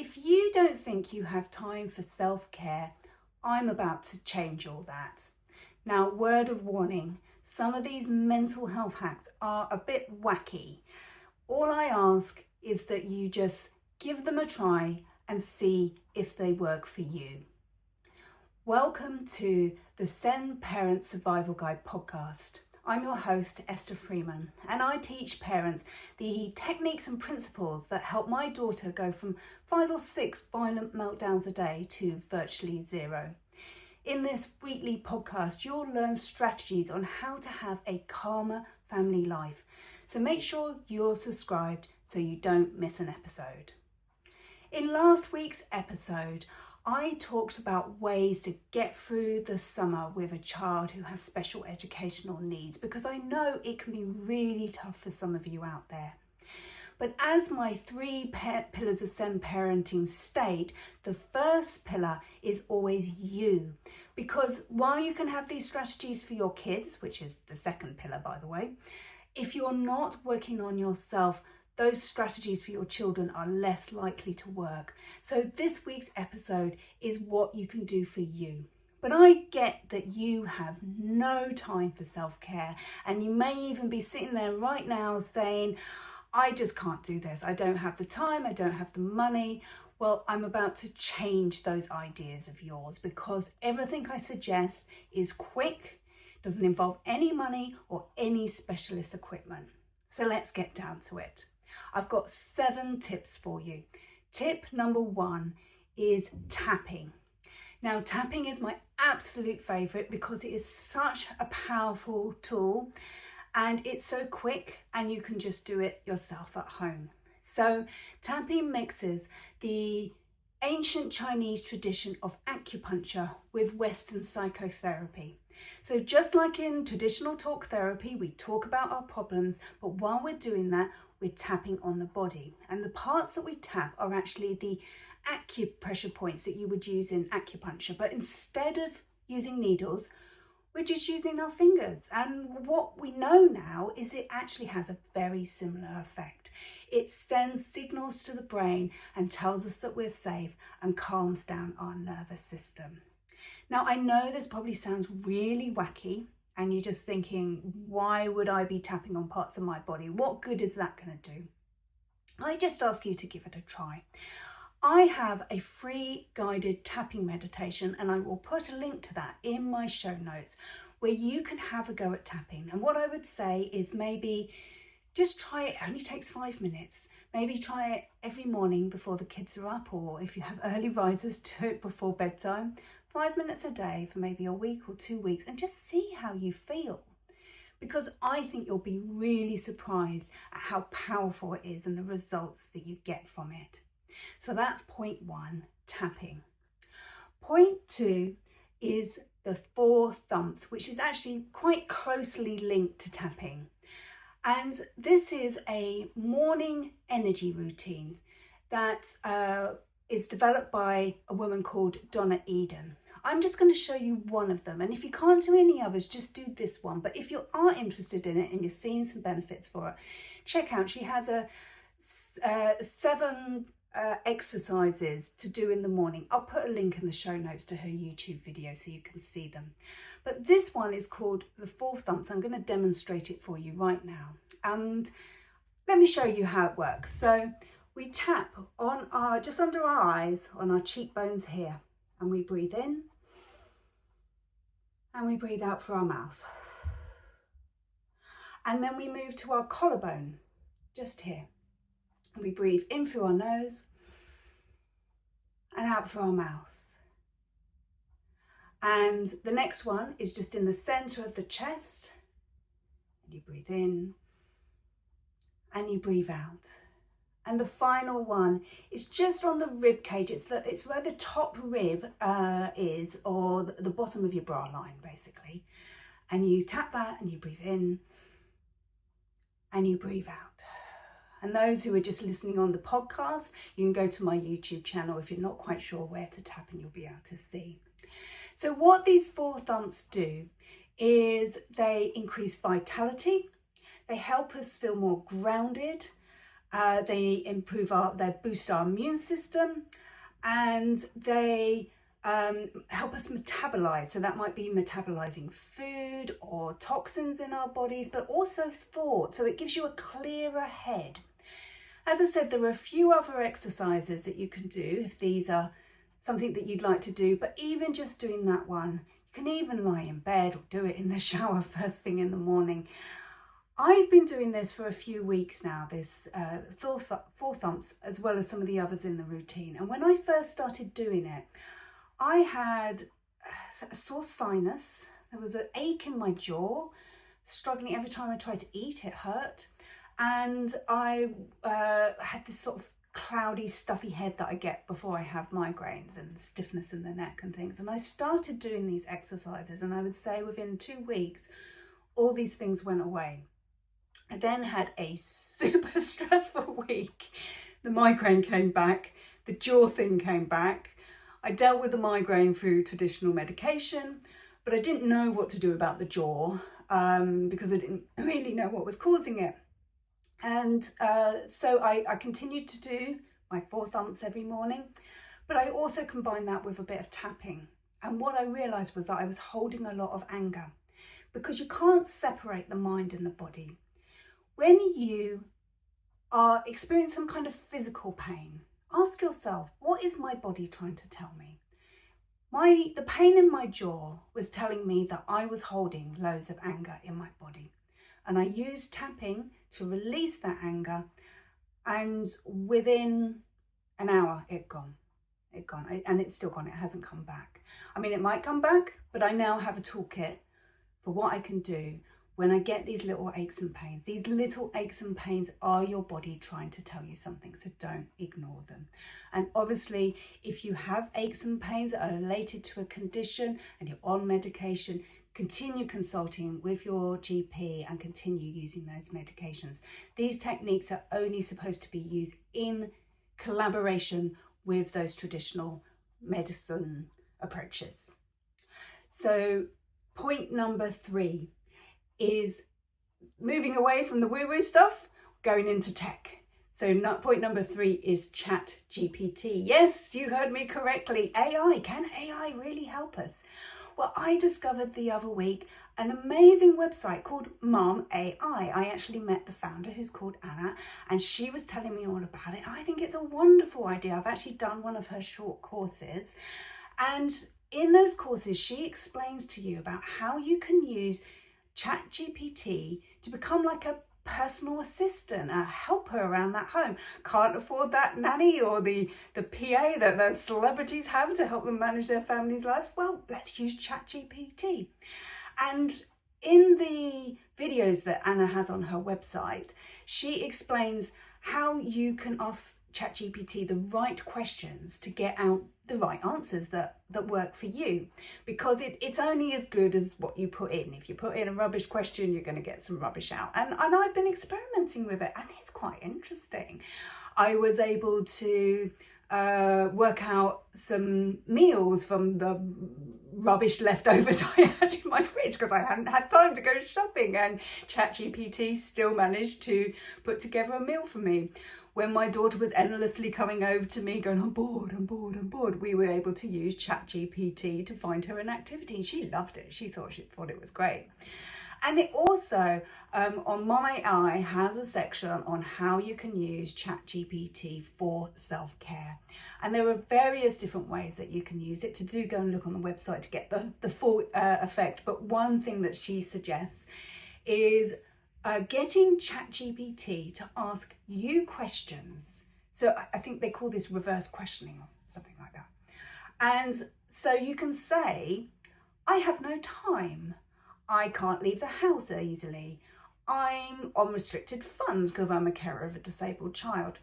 If you don't think you have time for self-care, I'm about to change all that. Now, word of warning, some of these mental health hacks are a bit wacky. All I ask is that you just give them a try and see if they work for you. Welcome to the Zen Parent Survival Guide podcast. I'm your host, Esther Freeman, and I teach parents the techniques and principles that help my daughter go from 5 or 6 violent meltdowns a day to virtually 0. In this weekly podcast, you'll learn strategies on how to have a calmer family life. So make sure you're subscribed so you don't miss an episode. In last week's episode, I talked about ways to get through the summer with a child who has special educational needs, because I know it can be really tough for some of you out there. But as my 3 pillars of Zen parenting state, the first pillar is always you. Because while you can have these strategies for your kids, which is the second pillar, by the way, if you're not working on yourself, those strategies for your children are less likely to work. So this week's episode is what you can do for you. But I get that you have no time for self-care, and you may even be sitting there right now saying, I just can't do this. I don't have the time, I don't have the money. Well, I'm about to change those ideas of yours, because everything I suggest is quick, doesn't involve any money or any specialist equipment. So let's get down to it. I've got 7 tips for you. Tip number 1 is tapping. Now, tapping is my absolute favorite because it is such a powerful tool and it's so quick and you can just do it yourself at home. So tapping mixes the ancient Chinese tradition of acupuncture with Western psychotherapy. So just like in traditional talk therapy, we talk about our problems, but while we're doing that, we're tapping on the body. And the parts that we tap are actually the acupressure points that you would use in acupuncture. But instead of using needles, we're just using our fingers. And what we know now is it actually has a very similar effect. It sends signals to the brain and tells us that we're safe and calms down our nervous system. Now, I know this probably sounds really wacky and you're just thinking, why would I be tapping on parts of my body? What good is that going to do? I just ask you to give it a try. I have a free guided tapping meditation, and I will put a link to that in my show notes where you can have a go at tapping. And what I would say is maybe just try it. It only takes 5 minutes. Maybe try it every morning before the kids are up, or if you have early risers, do it before bedtime. 5 minutes a day for maybe a week or 2 weeks, and just see how you feel. Because I think you'll be really surprised at how powerful it is and the results that you get from it. So that's point 1, tapping. Point 2 is the 4 thumps, which is actually quite closely linked to tapping. And this is a morning energy routine that is developed by a woman called Donna Eden. I'm just going to show you one of them, and if you can't do any others, just do this one. But if you are interested in it and you're seeing some benefits for it, check out, she has 7 exercises to do in the morning. I'll put a link in the show notes to her YouTube video so you can see them. But this one is called the 4 thumps. I'm going to demonstrate it for you right now, and let me show you how it works. So we tap on just under our eyes, on our cheekbones here, and we breathe in and we breathe out through our mouth. And then we move to our collarbone, just here. And we breathe in through our nose and out through our mouth. And the next one is just in the center of the chest. And you breathe in and you breathe out. And the final one is just on the rib cage. It's where the top rib is, or the bottom of your bra line, basically. And you tap that and you breathe in and you breathe out. And those who are just listening on the podcast, you can go to my YouTube channel if you're not quite sure where to tap, and you'll be able to see. So what these 4 thumps do is they increase vitality, they help us feel more grounded, They they boost our immune system, and they help us metabolize. So that might be metabolizing food or toxins in our bodies, but also thought. So it gives you a clearer head. As I said, there are a few other exercises that you can do if these are something that you'd like to do, but even just doing that one, you can even lie in bed or do it in the shower first thing in the morning. I've been doing this for a few weeks now, this four thumps, as well as some of the others in the routine. And when I first started doing it, I had a sore sinus. There was an ache in my jaw, struggling every time I tried to eat, it hurt. And I had this sort of cloudy, stuffy head that I get before I have migraines, and stiffness in the neck and things. And I started doing these exercises, and I would say within 2 weeks, all these things went away. I then had a super stressful week. The migraine came back, the jaw thing came back. I dealt with the migraine through traditional medication, but I didn't know what to do about the jaw because I didn't really know what was causing it. And so I continued to do my 4 thumps every morning, but I also combined that with a bit of tapping. And what I realized was that I was holding a lot of anger, because you can't separate the mind and the body. When you are experiencing some kind of physical pain, ask yourself, what is my body trying to tell me? The pain in my jaw was telling me that I was holding loads of anger in my body. And I used tapping to release that anger, and within an hour it gone, and it's still gone. It hasn't come back. I mean, it might come back, but I now have a toolkit for what I can do when I get these little aches and pains. These little aches and pains are your body trying to tell you something, so don't ignore them. And obviously, if you have aches and pains that are related to a condition and you're on medication, continue consulting with your GP and continue using those medications. These techniques are only supposed to be used in collaboration with those traditional medicine approaches. So point number 3 is moving away from the woo-woo stuff, going into tech. So point number 3 is ChatGPT. Yes, you heard me correctly. AI. Can AI really help us? Well, I discovered the other week an amazing website called Mom AI. I actually met the founder, who's called Anna, and she was telling me all about it. I think it's a wonderful idea. I've actually done one of her short courses, and in those courses, she explains to you about how you can use ChatGPT to become like a personal assistant, a helper around that home. Can't afford that nanny or the PA that the celebrities have to help them manage their family's lives? Well, let's use ChatGPT. And in the videos that Anna has on her website, she explains how you can ask ChatGPT the right questions to get out the right answers that work for you, because it's only as good as what you put in. If you put in a rubbish question, you're going to get some rubbish out. And I've been experimenting with it, and it's quite interesting. I was able to work out some meals from the rubbish leftovers I had in my fridge because I hadn't had time to go shopping, and ChatGPT still managed to put together a meal for me. When my daughter was endlessly coming over to me going, I'm bored, we were able to use ChatGPT to find her an activity. She loved it. She thought it was great. And it also, on My Eye, has a section on how you can use ChatGPT for self-care. And there are various different ways that you can use it. To go and look on the website to get the full effect. But one thing that she suggests is getting ChatGPT to ask you questions. So I think they call this reverse questioning or something like that. And so you can say, I have no time. I can't leave the house easily. I'm on restricted funds because I'm a carer of a disabled child.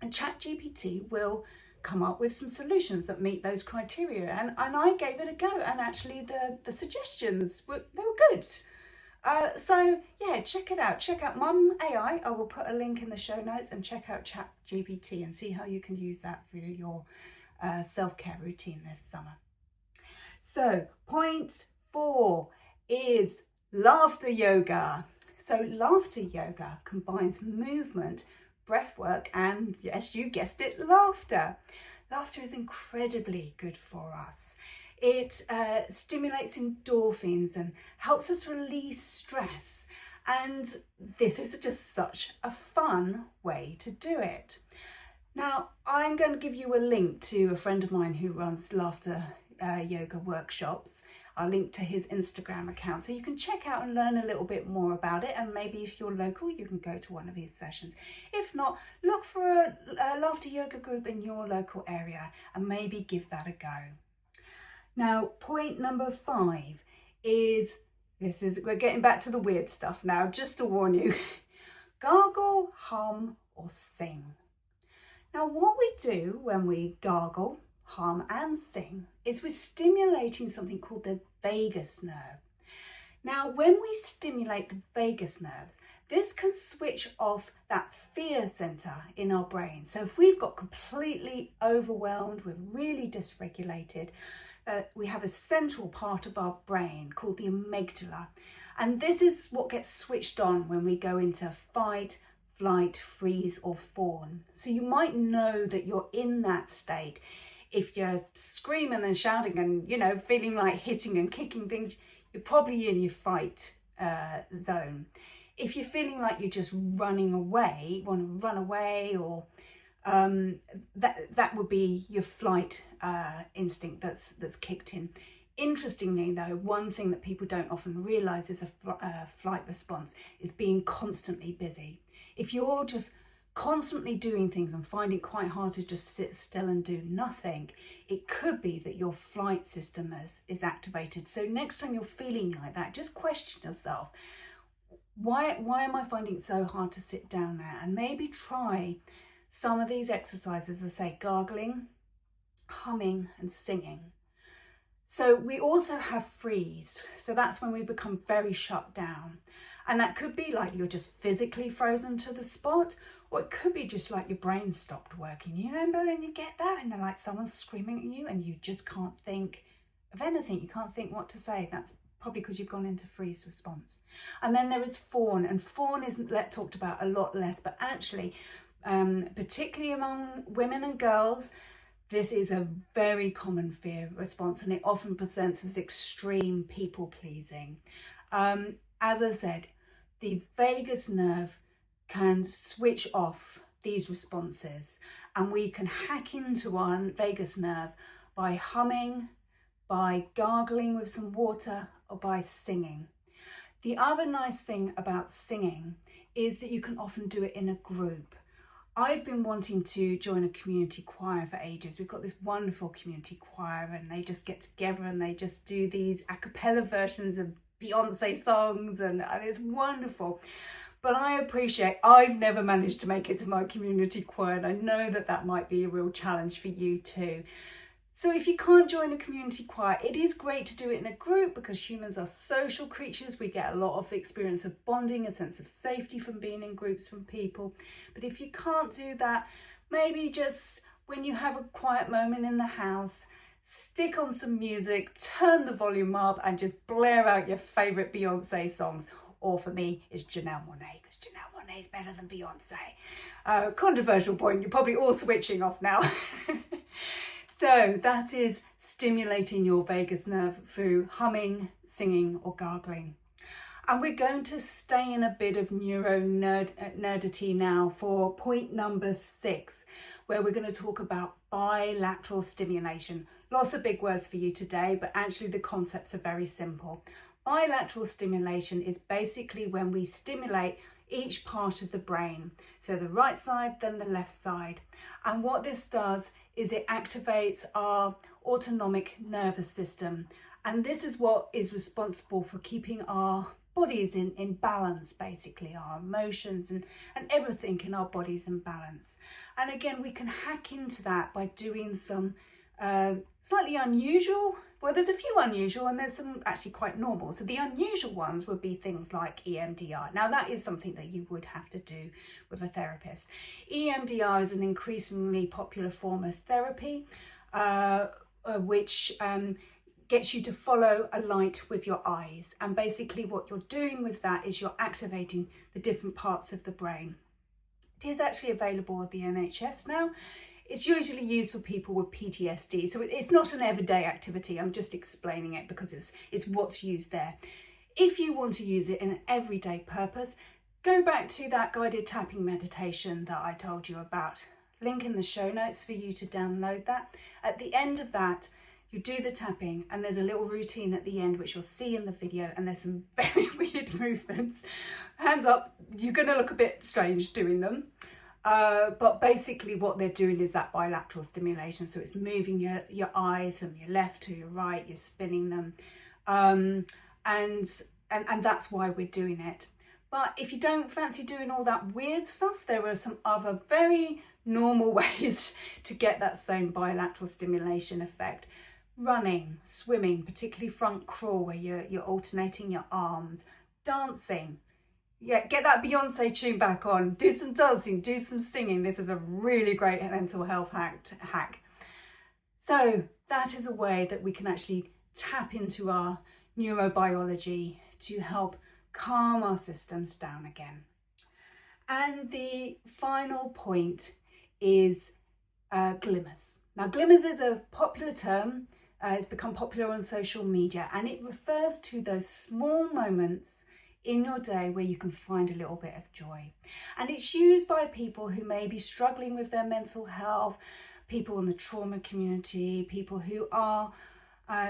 And ChatGPT will come up with some solutions that meet those criteria. And I gave it a go, and actually the suggestions they were good. So yeah, check it out. Check out Mum AI. I will put a link in the show notes, and check out ChatGPT and see how you can use that for your self-care routine this summer. So point 4 is laughter yoga. So laughter yoga combines movement, breath work, and yes, you guessed it, laughter. Laughter is incredibly good for us. It stimulates endorphins and helps us release stress. And this is just such a fun way to do it. Now, I'm going to give you a link to a friend of mine who runs laughter yoga workshops. I'll link to his Instagram account so you can check out and learn a little bit more about it, and maybe if you're local you can go to one of his sessions. If not, look for a laughter yoga group in your local area and maybe give that a go. Now, point number 5 is, we're getting back to the weird stuff now, just to warn you. Gargle, hum or sing. Now, what we do when we gargle, hum and sing is we're stimulating something called the vagus nerve. Now, when we stimulate the vagus nerves, this can switch off that fear center in our brain. So if we've got completely overwhelmed, we're really dysregulated, we have a central part of our brain called the amygdala. And this is what gets switched on when we go into fight, flight, freeze or fawn. So you might know that you're in that state. If you're screaming and shouting and, you know, feeling like hitting and kicking things, you're probably in your fight zone. If you're feeling like you're just running away, want to run away, or that would be your flight instinct that's kicked in. Interestingly though, one thing that people don't often realize is a flight response is being constantly busy. If you're just constantly doing things and find it quite hard to just sit still and do nothing, it could be that your flight system is activated. So next time you're feeling like that, just question yourself, why am I finding it so hard to sit down now? And maybe try some of these exercises, as I say, gargling, humming and singing. So we also have freeze. So that's when we become very shut down. And that could be like you're just physically frozen to the spot, or it could be just like your brain stopped working. You remember when you get that and they're like someone's screaming at you and you just can't think of anything. You can't think what to say. That's probably because you've gone into freeze response. And then there is fawn, and fawn isn't talked about a lot less, but actually, particularly among women and girls, this is a very common fear response, and it often presents as extreme people pleasing. As I said, the vagus nerve can switch off these responses, and we can hack into our vagus nerve by humming, by gargling with some water, or by singing. The other nice thing about singing is that you can often do it in a group. I've been wanting to join a community choir for ages. We've got this wonderful community choir, and they just get together and they just do these a cappella versions of Beyonce songs, and it's wonderful. But I appreciate I've never managed to make it to my community choir, and I know that that might be a real challenge for you too. So if you can't join a community choir, it is great to do it in a group, because humans are social creatures. We get a lot of experience of bonding, a sense of safety from being in groups from people. But if you can't do that, maybe just when you have a quiet moment in the house, stick on some music, turn the volume up and just blare out your favourite Beyonce songs. Or for me, it's Janelle Monáe, because Janelle Monáe is better than Beyonce. Controversial point, you're probably all switching off now. So that is stimulating your vagus nerve through humming, singing or gargling. And we're going to stay in a bit of nerdity now for point number 6, where we're going to talk about bilateral stimulation. Lots of big words for you today, but actually the concepts are very simple. Bilateral stimulation is basically when we stimulate each part of the brain. So the right side, then the left side. And what this does is it activates our autonomic nervous system. And this is what is responsible for keeping our bodies in balance, basically, our emotions and everything in our bodies in balance. And again, we can hack into that by doing some slightly unusual, well, there's a few unusual and there's some actually quite normal. So the unusual ones would be things like EMDR. Now that is something that you would have to do with a therapist. EMDR is an increasingly popular form of therapy, which gets you to follow a light with your eyes. And basically what you're doing with that is you're activating the different parts of the brain. It is actually available at the NHS now. It's usually used for people with PTSD, so it's not an everyday activity. I'm just explaining it because it's what's used there. If you want to use it in an everyday purpose, go back to that guided tapping meditation that I told you about. Link in the show notes for you to download that. At the end of that, you do the tapping and there's a little routine at the end which you'll see in the video, and there's some very weird movements. Hands up, you're going to look a bit strange doing them. But basically what they're doing is that bilateral stimulation. So it's moving your eyes from your left to your right, you're spinning them. And that's why we're doing it. But if you don't fancy doing all that weird stuff, there are some other very normal ways to get that same bilateral stimulation effect. Running, swimming, particularly front crawl where you're alternating your arms, dancing. Yeah, get that Beyonce tune back on, do some dancing, do some singing. This is a really great mental health hack. So that is a way that we can actually tap into our neurobiology to help calm our systems down again. And the final point is glimmers. Now, glimmers is a popular term. It's become popular on social media, and it refers to those small moments in your day where you can find a little bit of joy. And it's used by people who may be struggling with their mental health, people in the trauma community, people who are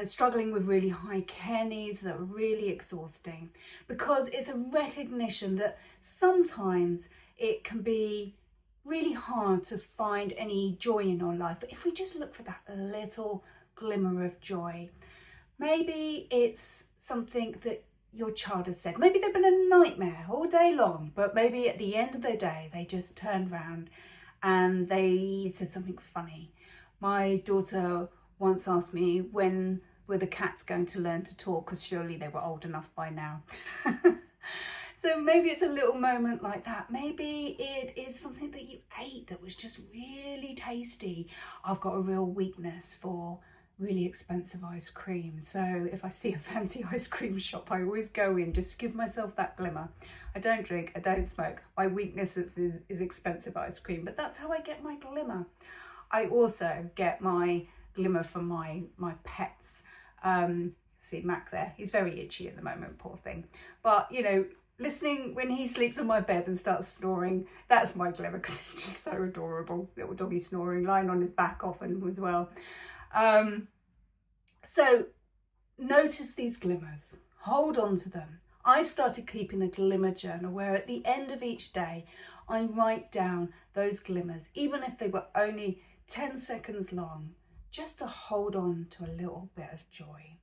struggling with really high care needs that are really exhausting, because it's a recognition that sometimes it can be really hard to find any joy in our life. But if we just look for that little glimmer of joy, maybe it's something that your child has said. Maybe they've been a nightmare all day long, but maybe at the end of the day they just turned around and they said something funny. My daughter once asked me, when were the cats going to learn to talk, because surely they were old enough by now. So maybe it's a little moment like that. Maybe it is something that you ate that was just really tasty. I've got a real weakness for really expensive ice cream, so if I see a fancy ice cream shop, I always go in just to give myself that glimmer. I don't drink, I don't smoke. My weakness is expensive ice cream, but that's how I get my glimmer. I also get my glimmer from my pets. See Mac there, he's very itchy at the moment, poor thing. But you know, listening when he sleeps on my bed and starts snoring, that's my glimmer, because it's just so adorable. Little doggy snoring, lying on his back often as well. So notice these glimmers, hold on to them. I've started keeping a glimmer journal where at the end of each day I write down those glimmers, even if they were only 10 seconds long, just to hold on to a little bit of joy.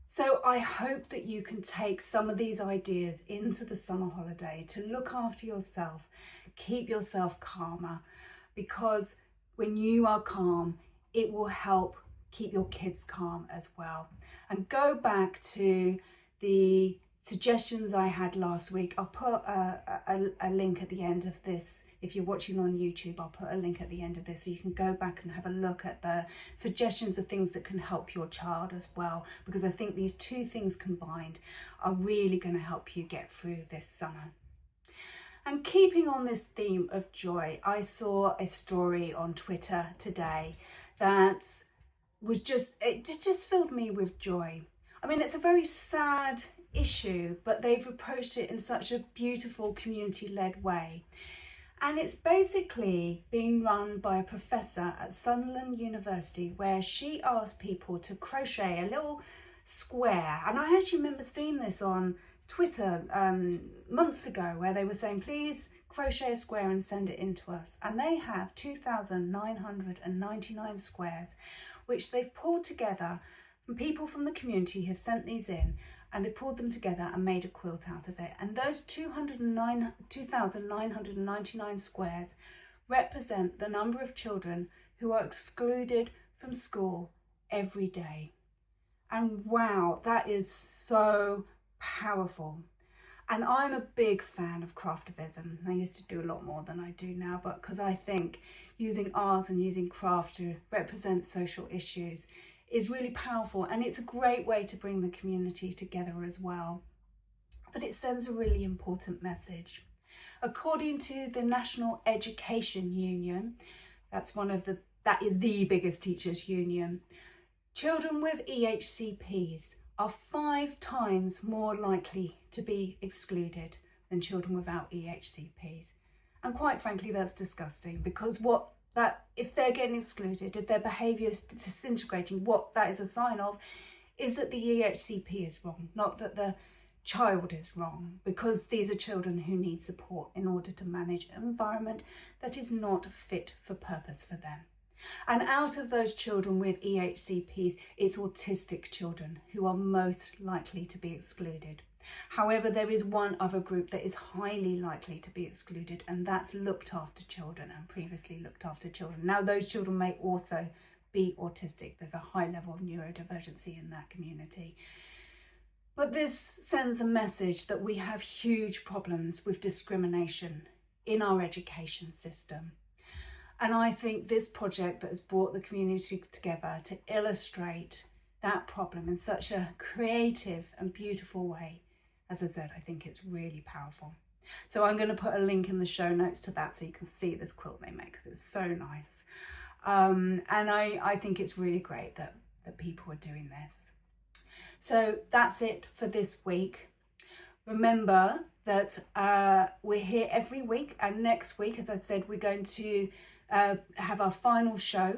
So I hope that you can take some of these ideas into the summer holiday to look after yourself, keep yourself calmer, because when you are calm, it will help keep your kids calm as well. And go back to the suggestions I had last week. I'll put a link at the end of this. If you're watching on YouTube, I'll put a link at the end of this so you can go back and have a look at the suggestions of things that can help your child as well, because I think these two things combined are really going to help you get through this summer. And keeping on this theme of joy, I saw a story on Twitter today that was just filled me with joy. I mean, it's a very sad issue, but they've approached it in such a beautiful community-led way. And it's basically being run by a professor at Sunderland University, where she asked people to crochet a little square. And I actually remember seeing this on Twitter months ago, where they were saying, please crochet a square and send it in to us. And they have 2,999 squares, which they've pulled together from people from the community who have sent these in, and they pulled them together and made a quilt out of it. And those 2,999 squares represent the number of children who are excluded from school every day. And wow, that is so powerful. And I'm a big fan of craftivism. I used to do a lot more than I do now, but because I think using art and using craft to represent social issues is really powerful, and it's a great way to bring the community together as well. But it sends a really important message. According to the National Education Union, that is the biggest teachers' union, children with EHCPs are 5 times more likely to be excluded than children without EHCPs. And quite frankly, that's disgusting, because if they're getting excluded, if their behaviour is disintegrating, what that is a sign of is that the EHCP is wrong, not that the child is wrong, because these are children who need support in order to manage an environment that is not fit for purpose for them. And out of those children with EHCPs, it's autistic children who are most likely to be excluded. However, there is one other group that is highly likely to be excluded, and that's looked after children and previously looked after children. Now, those children may also be autistic. There's a high level of neurodivergency in that community. But this sends a message that we have huge problems with discrimination in our education system. And I think this project that has brought the community together to illustrate that problem in such a creative and beautiful way, as I said, I think it's really powerful. So I'm going to put a link in the show notes to that so you can see this quilt they make, because it's so nice. And I think it's really great that people are doing this. So that's it for this week. Remember that we're here every week, and next week, as I said, we're going to have our final show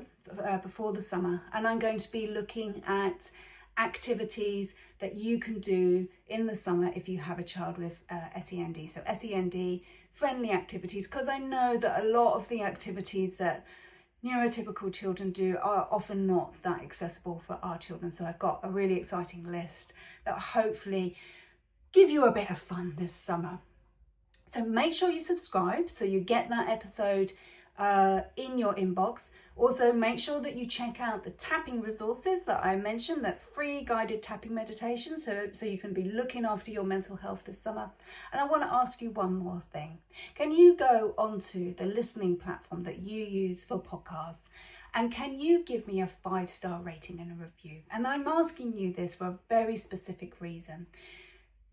before the summer, and I'm going to be looking at activities that you can do in the summer if you have a child with SEND. So SEND friendly activities, because I know that a lot of the activities that neurotypical children do are often not that accessible for our children. So I've got a really exciting list that hopefully give you a bit of fun this summer. So make sure you subscribe so you get that episode in your inbox. Also, make sure that you check out the tapping resources that I mentioned, that free guided tapping meditation, so you can be looking after your mental health this summer. And I want to ask you one more thing. Can you go onto the listening platform that you use for podcasts, and can you give me a 5-star rating and a review? And I'm asking you this for a very specific reason.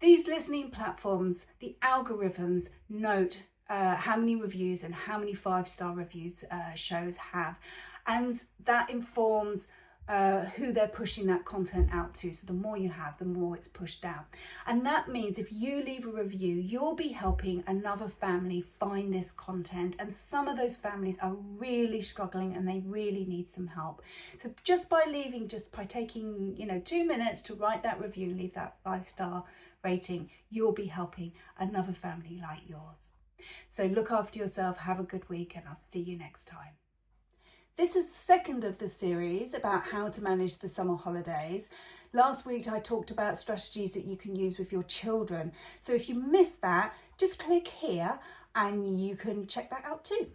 These listening platforms, the algorithms note how many reviews and how many 5-star reviews shows have, and that informs who they're pushing that content out to. So the more you have, the more it's pushed out. And that means if you leave a review, you'll be helping another family find this content, and some of those families are really struggling and they really need some help. So just by taking 2 minutes to write that review and leave that 5-star rating, you'll be helping another family like yours. So look after yourself, have a good week, and I'll see you next time. This is the second of the series about how to manage the summer holidays. Last week I talked about strategies that you can use with your children. So if you missed that, just click here and you can check that out too.